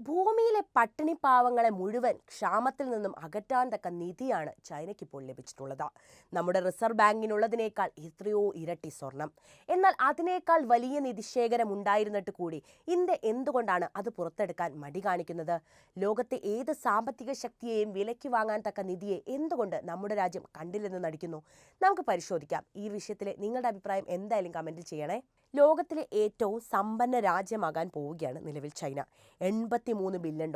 ഭൂമിയിലെ പട്ടിണിപ്പാവങ്ങളെ മുഴുവൻ ക്ഷാമത്തിൽ നിന്നും അകറ്റാൻ തക്ക നിധിയാണ് ചൈനയ്ക്ക് ഇപ്പോൾ ലഭിച്ചിട്ടുള്ളത്. നമ്മുടെ റിസർവ് ബാങ്കിനുള്ളതിനേക്കാൾ എത്രയോ ഇരട്ടി സ്വർണം. എന്നാൽ അതിനേക്കാൾ വലിയ നിധിശേഖരം ഉണ്ടായിരുന്നിട്ട് കൂടി ഇന്ത്യ എന്തുകൊണ്ടാണ് അത് പുറത്തെടുക്കാൻ മടി കാണിക്കുന്നത്? ലോകത്തെ ഏത് സാമ്പത്തിക ശക്തിയെയും വിലയ്ക്ക് വാങ്ങാൻ തക്ക നിധിയെ എന്തുകൊണ്ട് നമ്മുടെ രാജ്യം കണ്ടില്ലെന്ന് നടിക്കുന്നു? നമുക്ക് പരിശോധിക്കാം. ഈ വിഷയത്തിലെ നിങ്ങളുടെ അഭിപ്രായം എന്തായാലും കമന്റിൽ ചെയ്യണേ. ലോകത്തിലെ ഏറ്റവും സമ്പന്ന രാജ്യമാകാൻ പോവുകയാണ് നിലവിൽ ചൈന. $83 ബില്യൺ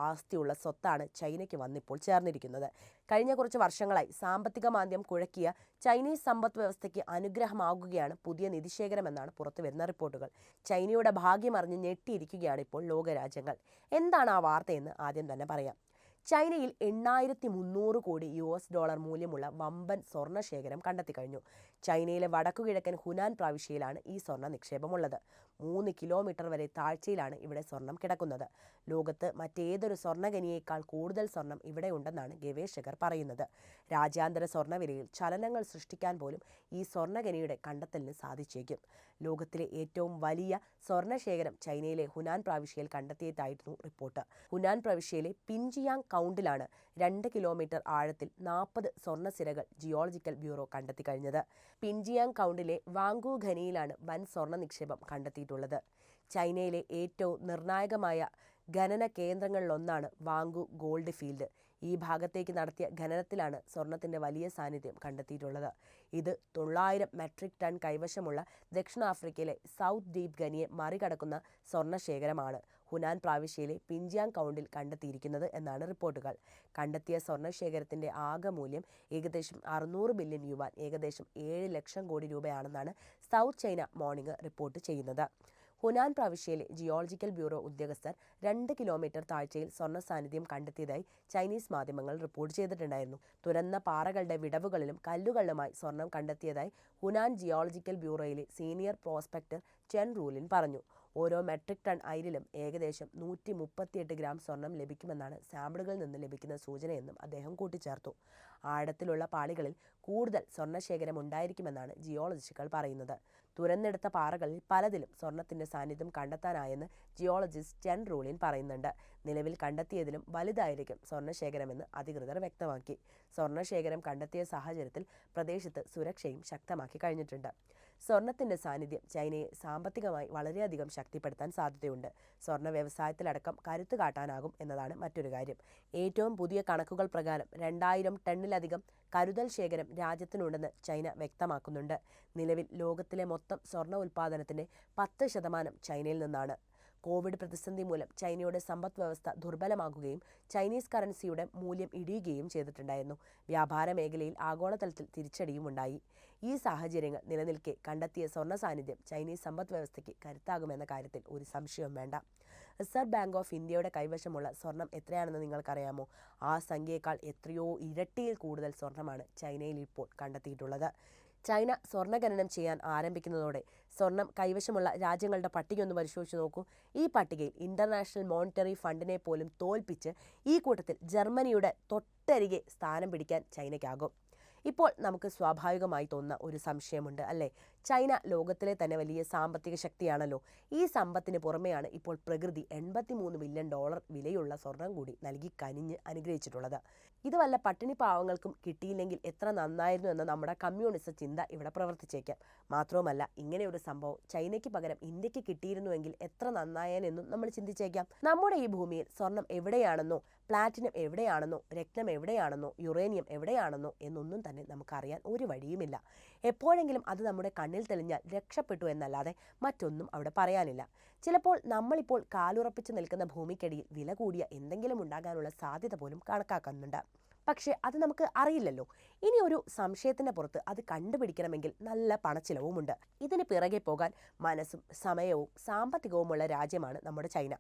ആസ്തിയുള്ള സ്വത്താണ് ചൈനയ്ക്ക് വന്നിപ്പോൾ ചേർന്നിരിക്കുന്നത്. കഴിഞ്ഞ കുറച്ച് വർഷങ്ങളായി സാമ്പത്തിക മാന്ദ്യം കുഴക്കിയ ചൈനീസ് സമ്പദ് വ്യവസ്ഥയ്ക്ക് അനുഗ്രഹമാകുകയാണ് പുതിയ നിധിശേഖരമെന്നാണ് പുറത്തുവരുന്ന റിപ്പോർട്ടുകൾ. ചൈനയുടെ ഭാഗ്യമറിഞ്ഞ് ഞെട്ടിയിരിക്കുകയാണ് ഇപ്പോൾ ലോകരാജ്യങ്ങൾ. എന്താണ് ആ വാർത്തയെന്ന് ആദ്യം തന്നെ പറയാം. ചൈനയിൽ 8300 കോടി US$ മൂല്യമുള്ള വമ്പൻ സ്വർണ്ണശേഖരം കണ്ടെത്തി കഴിഞ്ഞു. ചൈനയിലെ വടക്കുകിഴക്കൻ ഹുനാൻ പ്രവിശ്യയിലാണ് ഈ സ്വർണ്ണ നിക്ഷേപമുള്ളത്. 3 കിലോമീറ്റർ വരെ താഴ്ചയിലാണ് ഇവിടെ സ്വർണം കിടക്കുന്നത്. ലോകത്ത് മറ്റേതൊരു സ്വർണ്ണഖനിയേക്കാൾ കൂടുതൽ സ്വർണം ഇവിടെയുണ്ടെന്നാണ് ഗവേഷകർ പറയുന്നത്. രാജ്യാന്തര സ്വർണ്ണവിലയിൽ ചലനങ്ങൾ സൃഷ്ടിക്കാൻ പോലും ഈ സ്വർണ്ണഖനിയുടെ കണ്ടെത്തലിന് സാധിച്ചേക്കും. ലോകത്തിലെ ഏറ്റവും വലിയ സ്വർണ്ണശേഖരം ചൈനയിലെ ഹുനാൻ പ്രവിശ്യയിൽ കണ്ടെത്തിയതായിരുന്നു റിപ്പോർട്ട്. ഹുനാൻ പ്രവിശ്യയിലെ പിൻജിയാങ് കൗണ്ടിലാണ് 2 കിലോമീറ്റർ ആഴത്തിൽ 40 സ്വർണ്ണസിരകൾ ജിയോളജിക്കൽ ബ്യൂറോ കണ്ടെത്തി കഴിഞ്ഞത്. പിൻജിയാങ് കൗണ്ടിലെ വാങ്കു ഖനിയിലാണ് വൻ സ്വർണ്ണ നിക്ഷേപം കണ്ടെത്തിയിട്ടുള്ളത്. ചൈനയിലെ ഏറ്റവും നിർണായകമായ ഖനന കേന്ദ്രങ്ങളിലൊന്നാണ് വാങ്കു ഗോൾഡ് ഫീൽഡ്. ഈ ഭാഗത്തേക്ക് നടത്തിയ ഖനനത്തിലാണ് സ്വർണത്തിന്റെ വലിയ സാന്നിധ്യം കണ്ടെത്തിയിട്ടുള്ളത്. ഇത് 900 മെട്രിക് ടൺ കൈവശമുള്ള ദക്ഷിണാഫ്രിക്കയിലെ സൗത്ത് ഡീപ് ഖനിയെ മറികടക്കുന്ന സ്വർണ്ണശേഖരമാണ് ഹുനാൻ പ്രവിശ്യയിലെ പിൻജിയാങ് കൗണ്ടിൽ കണ്ടെത്തിയിരിക്കുന്നത് എന്നാണ് റിപ്പോർട്ടുകൾ. കണ്ടെത്തിയ സ്വർണ്ണശേഖരത്തിന്റെ ആകെ മൂല്യം ഏകദേശം 600 ബില്യൺ യുവാൻ, ഏകദേശം 7 lakh crore രൂപയാണെന്നാണ് south China morning report ചെയ്യുന്നത്. ഹുനാൻ പ്രവിശ്യയിലെ ജിയോളജിക്കൽ ബ്യൂറോ ഉദ്യോഗസ്ഥർ 2 കിലോമീറ്റർ താഴ്ചയിൽ സ്വർണ്ണ സാന്നിധ്യം കണ്ടെത്തിയതായി ചൈനീസ് മാധ്യമങ്ങൾ റിപ്പോർട്ട് ചെയ്തിട്ടുണ്ടായിരുന്നു. തുറന്ന പാറകളുടെ വിടവുകളിലും കല്ലുകളിലുമായി സ്വർണം കണ്ടെത്തിയതായി ഹുനാൻ ജിയോളജിക്കൽ ബ്യൂറോയിലെ സീനിയർ പ്രോസ്പെക്ടർ ചെൻ റൂലിൻ പറഞ്ഞു. ഓരോ മെട്രിക് ടൺ അയിരിലും ഏകദേശം 138 ഗ്രാം സ്വർണം ലഭിക്കുമെന്നാണ് സാമ്പിളുകളിൽ നിന്ന് ലഭിക്കുന്ന സൂചനയെന്നും അദ്ദേഹം കൂട്ടിച്ചേർത്തു. ആഴത്തിലുള്ള പാളികളിൽ കൂടുതൽ സ്വർണ്ണശേഖരം ഉണ്ടായിരിക്കുമെന്നാണ് ജിയോളജിസ്റ്റുകൾ പറയുന്നത്. തുരന്നെടുത്ത പാറകളിൽ പലതിലും സ്വർണത്തിന്റെ സാന്നിധ്യം കണ്ടെത്താനായെന്ന് ജിയോളജിസ്റ്റ് ചെൻ റൂലിൻ പറയുന്നുണ്ട്. നിലവിൽ കണ്ടെത്തിയതിലും വലുതായിരിക്കും സ്വർണ്ണശേഖരമെന്ന് അധികൃതർ വ്യക്തമാക്കി. സ്വർണ്ണശേഖരം കണ്ടെത്തിയ സാഹചര്യത്തിൽ പ്രദേശത്ത് സുരക്ഷയും ശക്തമാക്കി കഴിഞ്ഞിട്ടുണ്ട്. സ്വർണത്തിന്റെ സാന്നിധ്യം ചൈനയെ സാമ്പത്തികമായി വളരെയധികം ശക്തിപ്പെടുത്താൻ സാധ്യതയുണ്ട്. സ്വർണ്ണ വ്യവസായത്തിലടക്കം കരുത്തു കാട്ടാനാകും എന്നതാണ് മറ്റൊരു കാര്യം. ഏറ്റവും പുതിയ കണക്കുകൾ പ്രകാരം 2000 ടണ്ണിലധികം കരുതൽ ശേഖരം രാജ്യത്തിനുണ്ടെന്ന് ചൈന വ്യക്തമാക്കുന്നുണ്ട്. നിലവിൽ ലോകത്തിലെ മൊത്തം സ്വർണ്ണ ഉൽപ്പാദനത്തിന്റെ 10% ചൈനയിൽ നിന്നാണ്. കോവിഡ് പ്രതിസന്ധി മൂലം ചൈനയുടെ സമ്പദ് വ്യവസ്ഥ ദുർബലമാകുകയും ചൈനീസ് കറൻസിയുടെ മൂല്യം ഇടിയുകയും ചെയ്തിട്ടുണ്ടായിരുന്നു. വ്യാപാര മേഖലയിൽ ആഗോളതലത്തിൽ തിരിച്ചടിയും ഉണ്ടായി. ഈ സാഹചര്യങ്ങൾ നിലനിൽക്കെ കണ്ടെത്തിയ സ്വർണ്ണ സാന്നിധ്യം ചൈനീസ് സമ്പദ് വ്യവസ്ഥയ്ക്ക് കരുത്താകുമെന്ന കാര്യത്തിൽ ഒരു സംശയവും വേണ്ട. റിസർവ് ബാങ്ക് ഓഫ് ഇന്ത്യയുടെ കൈവശമുള്ള സ്വർണം എത്രയാണെന്ന് നിങ്ങൾക്കറിയാമോ? ആ സംഖ്യയേക്കാൾ എത്രയോ ഇരട്ടിയിൽ കൂടുതൽ സ്വർണമാണ് ചൈനയിൽ ഇപ്പോൾ കണ്ടെത്തിയിട്ടുള്ളത്. ചൈന സ്വർണ്ണ ഖനനം ചെയ്യാൻ ആരംഭിക്കുന്നതോടെ സ്വർണം കൈവശമുള്ള രാജ്യങ്ങളുടെ പട്ടിക ഒന്ന് പരിശോധിച്ച് നോക്കൂ. ഈ പട്ടികയിൽ ഇന്റർനാഷണൽ മോണിറ്ററി ഫണ്ടിനെ പോലും തോൽപ്പിച്ച് ഈ കൂട്ടത്തിൽ ജർമ്മനിയുടെ തൊട്ടരികെ സ്ഥാനം പിടിക്കാൻ ചൈനയ്ക്കാകും. ഇപ്പോൾ നമുക്ക് സ്വാഭാവികമായി തോന്നുന്ന ഒരു സംശയമുണ്ട്, അല്ലേ? ചൈന ലോകത്തിലെ തന്നെ വലിയ സാമ്പത്തിക ശക്തിയാണല്ലോ. ഈ സമ്പത്തിന് പുറമെയാണ് ഇപ്പോൾ പ്രകൃതി $83 ബില്യൺ വിലയുള്ള സ്വർണം കൂടി നൽകി കനിഞ്ഞ് അനുഗ്രഹിച്ചിട്ടുള്ളത്. ഇത് വല്ല പട്ടിണി പാവങ്ങൾക്കും കിട്ടിയില്ലെങ്കിൽ എത്ര നന്നായിരുന്നു എന്ന നമ്മുടെ കമ്മ്യൂണിസ്റ്റ് ചിന്ത ഇവിടെ പ്രവർത്തിച്ചേക്കാം. മാത്രവുമല്ല, ഇങ്ങനെയൊരു സംഭവം ചൈനയ്ക്ക് പകരം ഇന്ത്യക്ക് കിട്ടിയിരുന്നുവെങ്കിൽ എത്ര നന്നായേനെന്നും നമ്മൾ ചിന്തിച്ചേക്കാം. നമ്മുടെ ഈ ഭൂമിയിൽ സ്വർണം എവിടെയാണെന്നോ, പ്ലാറ്റിനം എവിടെയാണെന്നോ, രത്നം എവിടെയാണെന്നോ, യുറേനിയം എവിടെയാണെന്നോ എന്നൊന്നും തന്നെ നമുക്കറിയാൻ ഒരു വഴിയുമില്ല. എപ്പോഴെങ്കിലും അത് നമ്മുടെ കണ്ണിൽ തെളിഞ്ഞാൽ രക്ഷപ്പെട്ടു എന്നല്ലാതെ മറ്റൊന്നും അവിടെ പറയാനില്ല. ചിലപ്പോൾ നമ്മളിപ്പോൾ കാലുറപ്പിച്ച് നിൽക്കുന്ന ഭൂമിക്കടിയിൽ വില കൂടിയ എന്തെങ്കിലും ഉണ്ടാകാനുള്ള സാധ്യത പോലും കണക്കാക്കുന്നുണ്ട്. പക്ഷേ അത് നമുക്ക് അറിയില്ലല്ലോ. ഇനി ഒരു സംശയത്തിന്റെ പുറത്ത് അത് കണ്ടുപിടിക്കണമെങ്കിൽ നല്ല പണച്ചിലവുമുണ്ട്. ഇതിന് പിറകെ പോകാൻ മനസ്സും സമയവും സാമ്പത്തികവുമുള്ള രാജ്യമാണ് നമ്മുടെ ചൈന.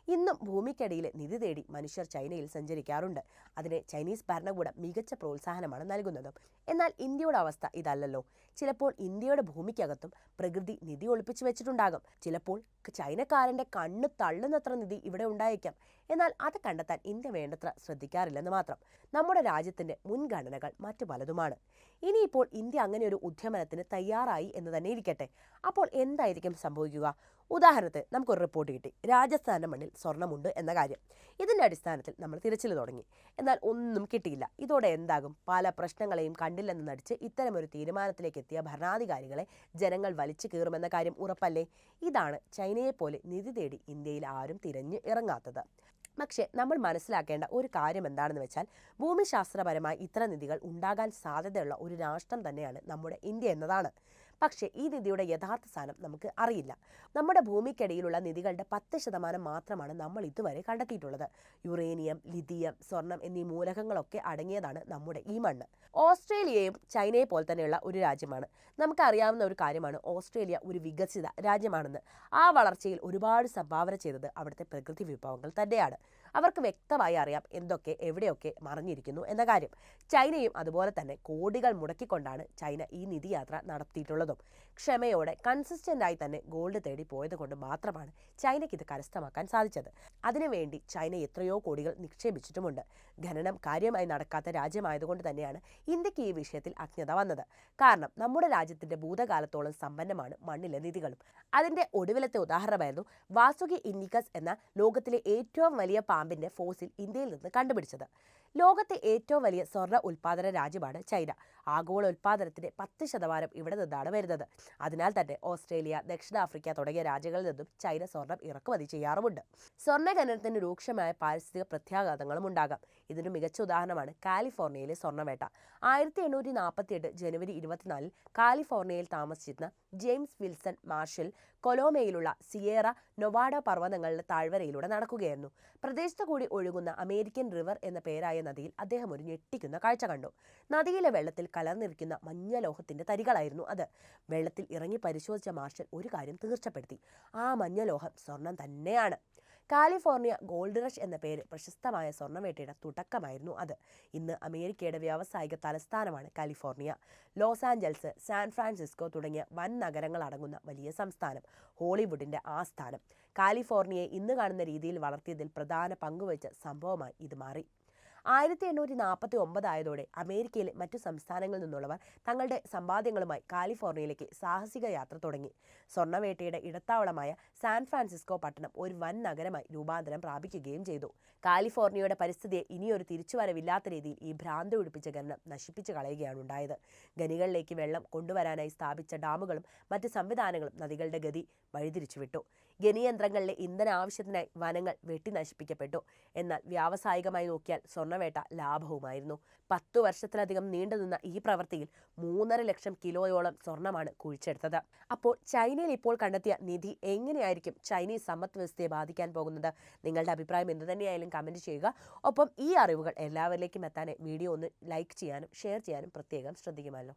ഇന്നും ഭൂമിക്കടിയിലെ നിധി തേടി മനുഷ്യർ ചൈനയിൽ സഞ്ചരിക്കാറുണ്ട്. അതിന് ചൈനീസ് ഭരണകൂടം മികച്ച പ്രോത്സാഹനമാണ് നൽകുന്നത്. എന്നാൽ ഇന്ത്യയുടെ അവസ്ഥ ഇതല്ലല്ലോ. ചിലപ്പോൾ ഇന്ത്യയുടെ ഭൂമിക്കകത്തും പ്രകൃതി നിധി ഒളിപ്പിച്ചു വെച്ചിട്ടുണ്ടാകും. ചിലപ്പോൾ ചൈനക്കാരന്റെ കണ്ണ് തള്ളുന്നത്ര നിധി ഇവിടെ ഉണ്ടായേക്കാം. എന്നാൽ അത് കണ്ടെത്താൻ ഇന്ത്യ വേണ്ടത്ര ശ്രദ്ധിക്കാറില്ലെന്ന് മാത്രം. നമ്മുടെ രാജ്യത്തിന്റെ മുൻഗണനകൾ മറ്റു പലതുമാണ്. ഇനിയിപ്പോൾ ഇന്ത്യ അങ്ങനെ ഒരു ഉദ്യമനത്തിന് തയ്യാറായി എന്ന് തന്നെ ഇരിക്കട്ടെ. അപ്പോൾ എന്തായിരിക്കും സംഭവിക്കുക? ഉദാഹരണത്തിന് നമുക്കൊരു റിപ്പോർട്ട് കിട്ടി, രാജസ്ഥാന്റെ മണ്ണിൽ സ്വർണ്ണമുണ്ട് എന്ന കാര്യം. ഇതിന്റെ അടിസ്ഥാനത്തിൽ നമ്മൾ തിരച്ചിൽ തുടങ്ങി. എന്നാൽ ഒന്നും കിട്ടിയില്ല. ഇതോടെ എന്താകും? പല പ്രശ്നങ്ങളെയും കണ്ടില്ലെന്ന് നടിച്ച് ഇത്തരമൊരു തീരുമാനത്തിലേക്ക് എത്തിയ ഭരണാധികാരികളെ ജനങ്ങൾ വലിച്ചു കീറുമെന്ന കാര്യം ഉറപ്പല്ലേ? ഇതാണ് ചൈനയെപ്പോലെ നിധി തേടി ഇന്ത്യയിൽ ആരും തിരഞ്ഞു ഇറങ്ങാത്തത്. പക്ഷേ നമ്മൾ മനസ്സിലാക്കേണ്ട ഒരു കാര്യം എന്താണെന്ന് വെച്ചാൽ, ഭൂമിശാസ്ത്രപരമായി ഇത്തരം നിധികൾ ഉണ്ടാകാൻ സാധ്യതയുള്ള ഒരു രാഷ്ട്രം തന്നെയാണ് നമ്മുടെ ഇന്ത്യ എന്നതാണ്. പക്ഷേ ഈ നിധിയുടെ യഥാർത്ഥ സ്ഥാനം നമുക്ക് അറിയില്ല. നമ്മുടെ ഭൂമിക്കടിയിലുള്ള നിധികളുടെ 10% മാത്രമാണ് നമ്മൾ ഇതുവരെ കണ്ടെത്തിയിട്ടുള്ളത്. യുറേനിയം, ലിഥിയം, സ്വർണം എന്നീ മൂലകങ്ങളൊക്കെ അടങ്ങിയതാണ് നമ്മുടെ ഈ മണ്ണ്. ഓസ്ട്രേലിയയും ചൈനയെ പോലെ തന്നെയുള്ള ഒരു രാജ്യമാണ്. നമുക്കറിയാവുന്ന ഒരു കാര്യമാണ് ഓസ്ട്രേലിയ ഒരു വികസിത രാജ്യമാണെന്ന്. ആ വളർച്ചയിൽ ഒരുപാട് സംഭാവന ചെയ്തത് അവിടുത്തെ പ്രകൃതി വിഭവങ്ങൾ തന്നെയാണ്. അവർക്ക് വ്യക്തമായി അറിയാം എന്തൊക്കെ എവിടെയൊക്കെ മറഞ്ഞിരിക്കുന്നു എന്ന കാര്യം. ചൈനയും അതുപോലെ തന്നെ കോടികൾ മുടക്കിക്കൊണ്ടാണ് ചൈന ഈ നിധിയാത്ര നടത്തിയിട്ടുള്ളതും. ക്ഷമയോടെ കൺസിസ്റ്റൻ്റായി തന്നെ ഗോൾഡ് തേടി പോയത് കൊണ്ട് മാത്രമാണ് ചൈനയ്ക്ക് ഇത് കരസ്ഥമാക്കാൻ സാധിച്ചത്. അതിനുവേണ്ടി ചൈന എത്രയോ കോടികൾ നിക്ഷേപിച്ചിട്ടുമുണ്ട്. ഖനനം കാര്യമായി നടക്കാത്ത രാജ്യമായതുകൊണ്ട് തന്നെയാണ് ഇന്ത്യക്ക് ഈ വിഷയത്തിൽ അജ്ഞത വന്നത്. കാരണം നമ്മുടെ രാജ്യത്തിന്റെ ഭൂതകാലത്തോളം സമ്പന്നമാണ് മണ്ണിലെ നിധികളും. അതിന്റെ ഒടുവിലത്തെ ഉദാഹരണമായിരുന്നു വാസുകി ഇൻഡിക്കസ് എന്ന ലോകത്തിലെ ഏറ്റവും വലിയ പാമ്പിന്റെ ഫോസിൽ ഇന്ത്യയിൽ നിന്ന് കണ്ടുപിടിച്ചത്. ലോകത്തെ ഏറ്റവും വലിയ സ്വർണ്ണ ഉൽപ്പാദന രാജ്യമാണ് ചൈന. ആഗോള ഉൽപ്പാദനത്തിന്റെ 10% ഇവിടെ നിന്നാണ് വരുന്നത്. അതിനാൽ തന്നെ ഓസ്ട്രേലിയ, ദക്ഷിണാഫ്രിക്ക തുടങ്ങിയ രാജ്യങ്ങളിൽ നിന്നും ചൈന സ്വർണം ഇറക്കുമതി ചെയ്യാറുമുണ്ട്. സ്വർണ്ണ ഖനനത്തിന് രൂക്ഷമായ പാരിസ്ഥിതിക പ്രത്യാഘാതങ്ങളും ഉണ്ടാകാം. ഇതിന് മികച്ച ഉദാഹരണമാണ് കാലിഫോർണിയയിലെ സ്വർണ്ണവേട്ട. 1848 ജനുവരി 24 കാലിഫോർണിയയിൽ താമസിച്ചിരുന്ന ജെയിംസ് വിൽസൺ മാർഷൽ കൊലോമയിലുള്ള സിയേറ നൊവാഡ പർവ്വതങ്ങളുടെ താഴ്വരയിലൂടെ നടക്കുകയായിരുന്നു. പ്രദേശത്തു കൂടി ഒഴുകുന്ന അമേരിക്കൻ റിവർ എന്ന പേരായ നദിയിൽ അദ്ദേഹം ഒരു ഞെട്ടിക്കുന്ന കാഴ്ച കണ്ടു. നദിയിലെ വെള്ളത്തിൽ കലർന്നിരിക്കുന്ന മഞ്ഞലോഹത്തിന്റെ തരികളായിരുന്നു അത്. വെള്ളത്തിൽ ഇറങ്ങി പരിശോധിച്ച മാർഷൽ ഒരു കാര്യം തീർച്ചപ്പെടുത്തി: ആ മഞ്ഞലോഹം സ്വർണം തന്നെയാണ്. കാലിഫോർണിയ ഗോൾഡ് റഷ് എന്ന പേര് പ്രശസ്തമായ സ്വർണ്ണവേട്ടയുടെ തുടക്കമായിരുന്നു അത്. ഇന്ന് അമേരിക്കയുടെ വ്യാവസായിക തലസ്ഥാനമാണ് California. Los Angeles, San Francisco തുടങ്ങിയ വൻ നഗരങ്ങൾ അടങ്ങുന്ന വലിയ സംസ്ഥാനം, ഹോളിവുഡിന്റെ ആസ്ഥാനം. കാലിഫോർണിയയെ ഇന്ന് കാണുന്ന രീതിയിൽ വളർത്തിയതിൽ പ്രധാന പങ്കുവഹിച്ച സംഭവമായി ഇത് മാറി. 1849 ആയതോടെ അമേരിക്കയിലെ മറ്റു സംസ്ഥാനങ്ങളിൽ നിന്നുള്ളവർ തങ്ങളുടെ സമ്പാദ്യങ്ങളുമായി കാലിഫോർണിയയിലേക്ക് സാഹസിക യാത്ര തുടങ്ങി. സ്വർണ്ണവേട്ടയുടെ ഇടത്താവളമായ സാൻ ഫ്രാൻസിസ്കോ പട്ടണം ഒരു വൻ നഗരമായി രൂപാന്തരം പ്രാപിക്കുകയും ചെയ്തു. കാലിഫോർണിയയുടെ പരിസ്ഥിതിയെ ഇനിയൊരു തിരിച്ചുവരവില്ലാത്ത രീതിയിൽ ഈ ഭ്രാന്ത് പിടിപ്പിച്ച ഖനനം നശിപ്പിച്ചു കളയുകയാണ് ഉണ്ടായത്. ഖനികളിലേക്ക് വെള്ളം കൊണ്ടുവരാനായി സ്ഥാപിച്ച ഡാമുകളും മറ്റ് സംവിധാനങ്ങളും നദികളുടെ ഗതി വഴിതിരിച്ചുവിട്ടു. ഖനിയന്ത്രങ്ങളിലെ ഇന്ധന ആവശ്യത്തിനായി വനങ്ങൾ വെട്ടി നശിപ്പിക്കപ്പെട്ടു. എന്നാൽ വ്യാവസായികമായി നോക്കിയാൽ സ്വർണ്ണവേട്ട ലാഭവുമായിരുന്നു. 10 വർഷത്തിലധികം നീണ്ടുനിന്ന ഈ പ്രവൃത്തിയിൽ 3.5 ലക്ഷം കിലോയോളം സ്വർണ്ണമാണ് കുഴിച്ചെടുത്തത്. അപ്പോൾ ചൈനയിൽ ഇപ്പോൾ കണ്ടെത്തിയ നിധി എങ്ങനെയായിരിക്കും ചൈനീസ് സമ്പദ് വ്യവസ്ഥയെ ബാധിക്കാൻ പോകുന്നത്? നിങ്ങളുടെ അഭിപ്രായം എന്തു തന്നെയായാലും കമൻറ്റ് ചെയ്യുക. ഒപ്പം ഈ അറിവുകൾ എല്ലാവരിലേക്കും എത്താൻ വീഡിയോ ഒന്ന് ലൈക്ക് ചെയ്യാനും ഷെയർ ചെയ്യാനും പ്രത്യേകം ശ്രദ്ധിക്കുമല്ലോ.